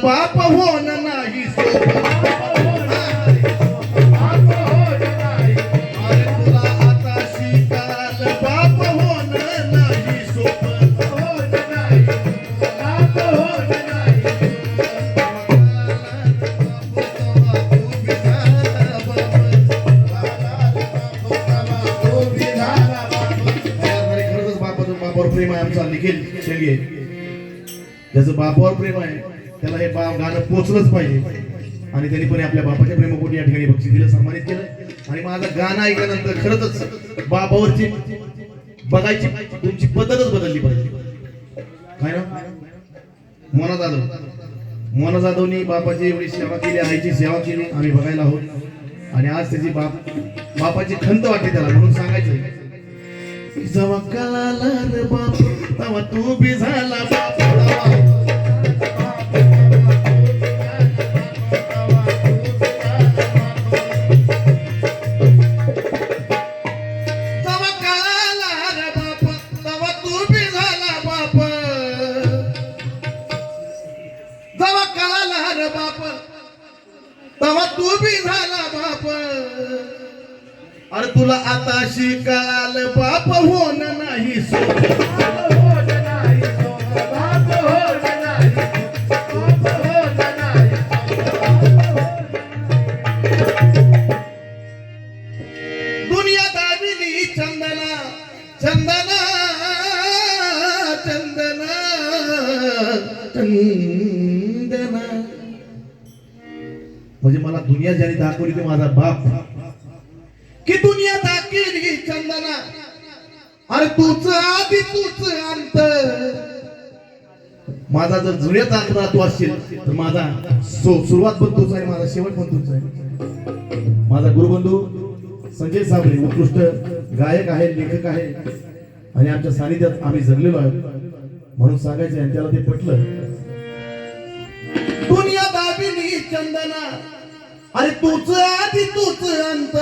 बाप होण नाही सोपं. अरे तुला आता शिकाल बाप होण नाही सोपं. बापावर प्रेम आहे आमचा निखिल शेळगे, ज्याचं बापावर प्रेम आहे त्याला हे गाणं पोचलंच पाहिजे. आणि त्यांनी पण आपल्या बापाच्या प्रेमापोटी या ठिकाणी बक्षीस दिलं, सन्मानित केलं. आणि माझं गाणं ऐकल्यानंतर खरंच बापावरची बघायची तुमची पद्धतच बदलली पाहिजे. काय ना मोना जाधवनी बापाची एवढी सेवा केली, आईची सेवा केली, आम्ही बघायला आहोत. आणि आज त्याची बापाची खंत वाटते त्याला, म्हणून सांगायचं जेव्हा कळाला रे बाप तेव्हा तू बी झाला बाप. जेव्हा कळाला रे बाप तेव्हा तू बी झाला बाप. जेव्हा कळाला रे बाप तेव्हा तू बी झाला बाप. अरे तुला आता शिकाल बाप होण नाही सोपं. दुनिया दाविली चंदना चंदना चंदना चंदना. म्हणजे मला दुनिया ज्याने दाखवली ते माझा बाप, की दुनिया दाखवली चंदना. अरे तूच आधी तूच अंत. माझा जर जुन्यात अंतरा तू असशील तर माझा सुरुवात पण तूच आहे, माझा शेवट पण तूच आहे. माझा गुरुबंधू संजय साबळे उत्कृष्ट गायक आहे, लेखक आहे, आणि आमच्या सानिध्यात आम्ही जगलेलो आहोत, म्हणून सांगायचं आणि त्याला ते पटलं. दुनिया दाबिनी चंदना, अरे तूच आधी तूच अंत.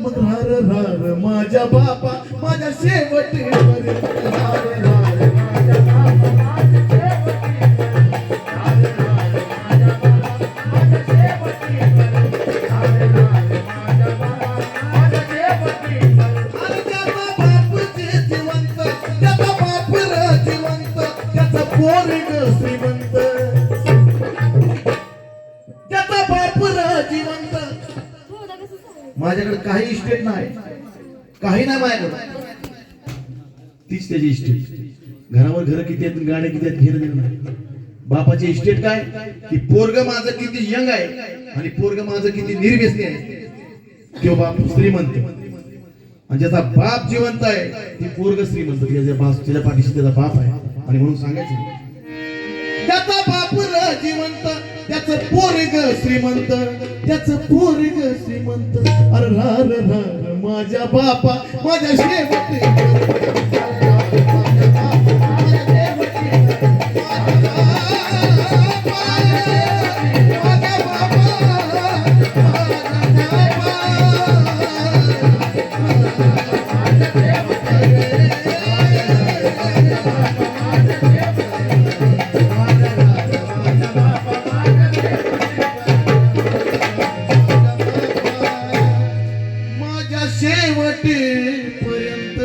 मग रार रार माझ्या बापा माझ्या शेवटीवर. श्रीमंत त्याचा बाप जिवंत. माझ्याकडे काही इस्टेट नाही, काही नाही माझ्याकडे, तीच त्याची इस्टेट. घरावर घर किती आहेत, गाड्या किती आहेत, घेर देणं नाही. बापाची इस्टेट काय, की पोरग माझं किती यंग आहे आणि पोरग माझं किती निर्व्यसनी आहे, तो बाप श्रीमंत. आणि ज्याचा बाप जिवंत आहे ती पोरग श्रीमंत, त्याच्या पाठीशी त्याचा बाप आहे. आणि म्हणून सांगायचं त्याचा बाप जिवंत त्याचं पोरग श्रीमंत, त्याचं पोरग श्रीमंत. अरे रार रार माझ्या बापा माझ्या शेवटी. शेवटी पर्यंत